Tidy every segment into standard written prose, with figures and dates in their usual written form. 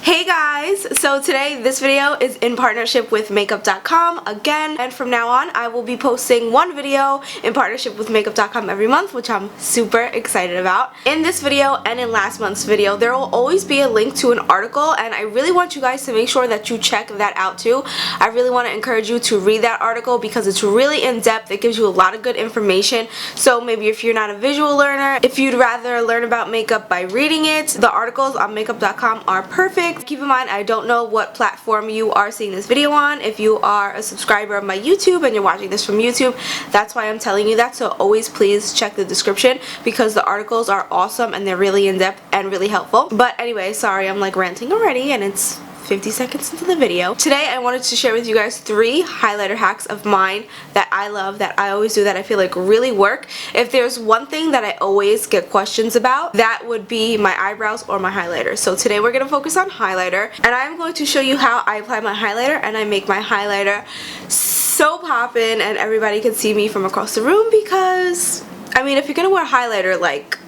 Hey guys! So today this video is in partnership with makeup.com again, and from now on I will be posting one video in partnership with makeup.com every month, which I'm super excited about. In this video and in last month's video there will always be a link to an article, and I really want you guys to make sure that you check that out too. I really want to encourage you to read that article because it's really in-depth. It gives you a lot of good information. So maybe if you're not a visual learner, if you'd rather learn about makeup by reading it, the articles on makeup.com are perfect. Keep in mind, I don't know what platform you are seeing this video on. If you are a subscriber of my YouTube and you're watching this from YouTube, that's why I'm telling you that. So always please check the description because the articles are awesome and they're really in-depth and really helpful. But anyway, sorry, I'm like ranting already and it's 50 seconds into the video. Today I wanted to share with you guys 3 highlighter hacks of mine that I love, that I always do, that I feel like really work. If there's one thing that I always get questions about, that would be my eyebrows or my highlighter. So today we're going to focus on highlighter, and I'm going to show you how I apply my highlighter and I make my highlighter so poppin' and everybody can see me from across the room, because I mean, if you're gonna wear highlighter, like,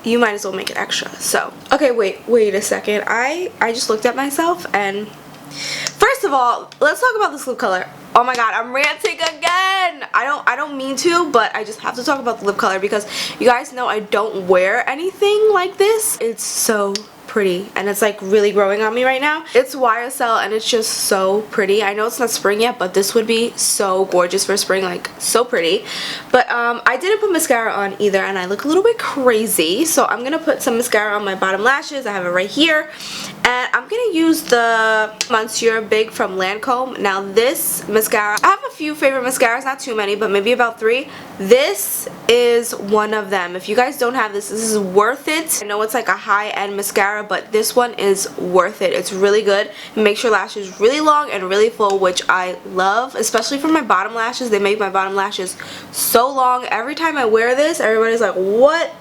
you might as well make it extra. So okay, wait a second, I just looked at myself, and first of all, let's talk about this lip color. Oh my god, I'm ranting again. I don't mean to, but I just have to talk about the lip color because you guys know I don't wear anything like this. It's so pretty and it's like really growing on me right now. It's YSL and it's just so pretty. I know it's not spring yet, but this would be so gorgeous for spring, like so pretty. But I didn't put mascara on either and I look a little bit crazy, so I'm gonna put some mascara on my bottom lashes. I have it right here, and I'm gonna use the Monsieur Big from Lancome. Now this mascara, I have a few favorite mascaras, not too many, but maybe about 3. This is one of them. If you guys don't have this, this is worth it. I know it's like a high-end mascara, but this one is worth it. It's really good. It makes your lashes really long and really full, which I love, especially for my bottom lashes. They make my bottom lashes so long. Every time I wear this, everybody's like, what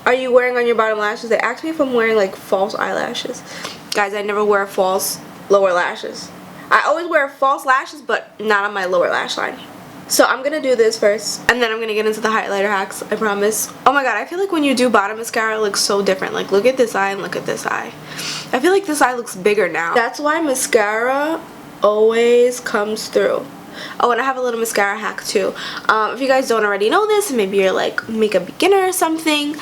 are you wearing on your bottom lashes? They ask me if I'm wearing like false eyelashes. Guys, I never wear false lower lashes. I always wear false lashes, but not on my lower lash line. So I'm gonna do this first, and then I'm gonna get into the highlighter hacks, I promise. Oh my god, I feel like when you do bottom mascara, it looks so different. Like, look at this eye and look at this eye. I feel like this eye looks bigger now. That's why mascara always comes through. Oh, and I have a little mascara hack too. If you guys don't already know this, maybe you're like makeup beginner or something,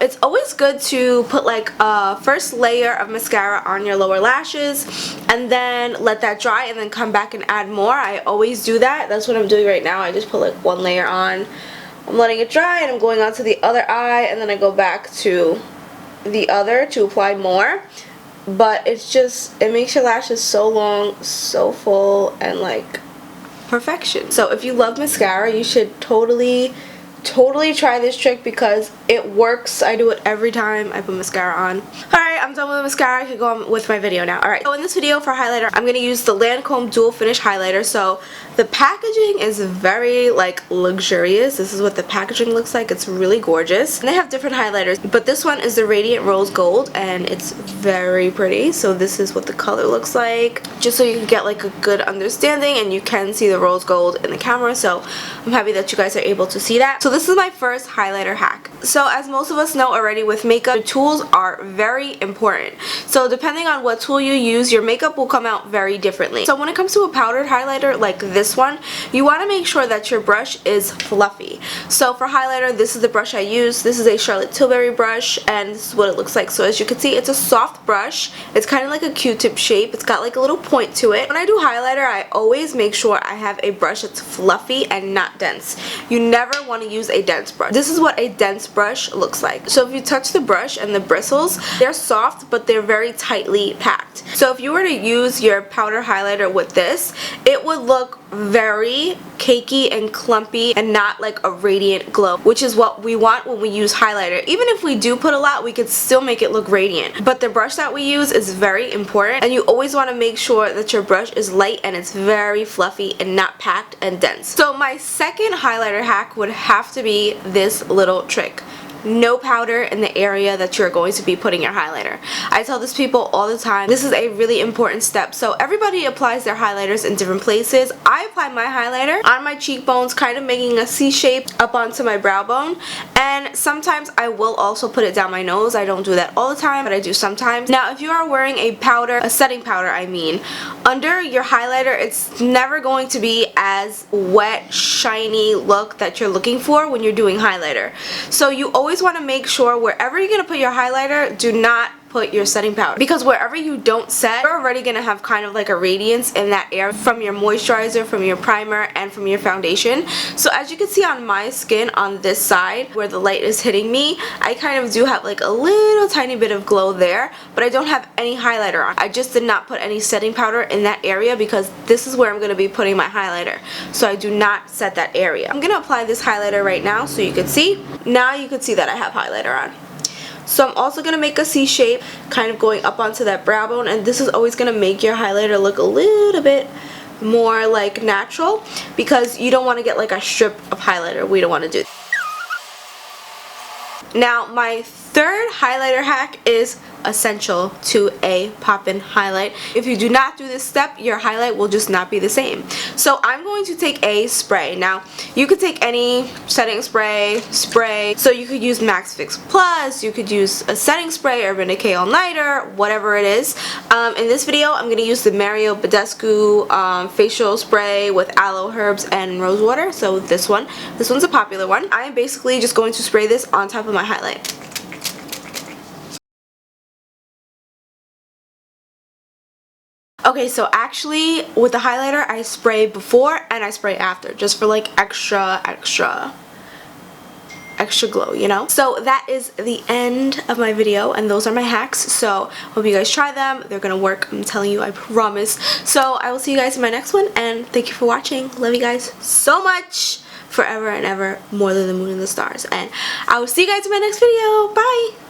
it's always good to put like a first layer of mascara on your lower lashes and then let that dry and then come back and add more. I always do that. That's what I'm doing right now. I just put like 1 layer on, I'm letting it dry, and I'm going on to the other eye, and then I go back to the other to apply more. But it's just, it makes your lashes so long, so full, and like perfection. So if you love mascara, you should totally try this trick because it works. I do it every time I put mascara on. Alright, I'm done with the mascara. I can go on with my video now. Alright, so in this video for highlighter, I'm going to use the Lancome Dual Finish Highlighter. So the packaging is very like luxurious. This is what the packaging looks like. It's really gorgeous. And they have different highlighters, but this one is the Radiant Rose Gold and it's very pretty. So this is what the color looks like, just so you can get like a good understanding, and you can see the rose gold in the camera. So I'm happy that you guys are able to see that. So this is my first highlighter hack. So as most of us know already, with makeup, the tools are very important. So depending on what tool you use, your makeup will come out very differently. So when it comes to a powdered highlighter like this one, you want to make sure that your brush is fluffy. So for highlighter, this is the brush I use. This is a Charlotte Tilbury brush, and this is what it looks like. So as you can see, it's a soft brush. It's kind of like a Q-tip shape. It's got like a little point to it. When I do highlighter, I always make sure I have a brush that's fluffy and not dense. You never want to use a dense brush. This is what a dense brush looks like. So if you touch the brush and the bristles, they're soft, but they're very tightly packed. So if you were to use your powder highlighter with this, it would look very cakey and clumpy and not like a radiant glow, which is what we want when we use highlighter. Even if we do put a lot, we could still make it look radiant. But the brush that we use is very important, and you always want to make sure that your brush is light and it's very fluffy and not packed and dense. So my second highlighter hack would have to be this little trick. no powder in the area that you're going to be putting your highlighter. I tell this to people all the time. This is a really important step. So everybody applies their highlighters in different places. I apply my highlighter on my cheekbones, kind of making a C shape up onto my brow bone, and sometimes I will also put it down my nose. I don't do that all the time, but I do sometimes. Now if you are wearing a powder, a setting powder I mean, under your highlighter, it's never going to be as wet, shiny look that you're looking for when you're doing highlighter. So you always want to make sure wherever you're going to put your highlighter, do not put your setting powder, because wherever you don't set, you're already going to have kind of like a radiance in that area from your moisturizer, from your primer, and from your foundation. So as you can see on my skin on this side where the light is hitting me, I kind of do have like a little tiny bit of glow there, but I don't have any highlighter on. I just did not put any setting powder in that area because this is where I'm going to be putting my highlighter. So I do not set that area. I'm going to apply this highlighter right now so you can see. Now you can see that I have highlighter on. So I'm also going to make a C shape, kind of going up onto that brow bone, and this is always going to make your highlighter look a little bit more like natural, because you don't want to get like a strip of highlighter. We don't want to do that. Now my third highlighter hack is essential to a pop-in highlight. If you do not do this step, your highlight will just not be the same. So I'm going to take a spray. Now you could take any setting spray. So you could use Max Fix Plus, you could use a setting spray, Urban Decay All Nighter, whatever it is. In this video I'm going to use the Mario Badescu facial spray with aloe, herbs, and rose water. So this one's a popular one. I am basically just going to spray this on top of my highlight. Okay, so actually with the highlighter I spray before and I spray after, just for like extra glow, you know? So that is the end of my video, and those are my hacks. So hope you guys try them. They're gonna work, I'm telling you, I promise. So I will see you guys in my next one, and thank you for watching. Love you guys so much, forever and ever, more than the moon and the stars. And I will see you guys in my next video. Bye!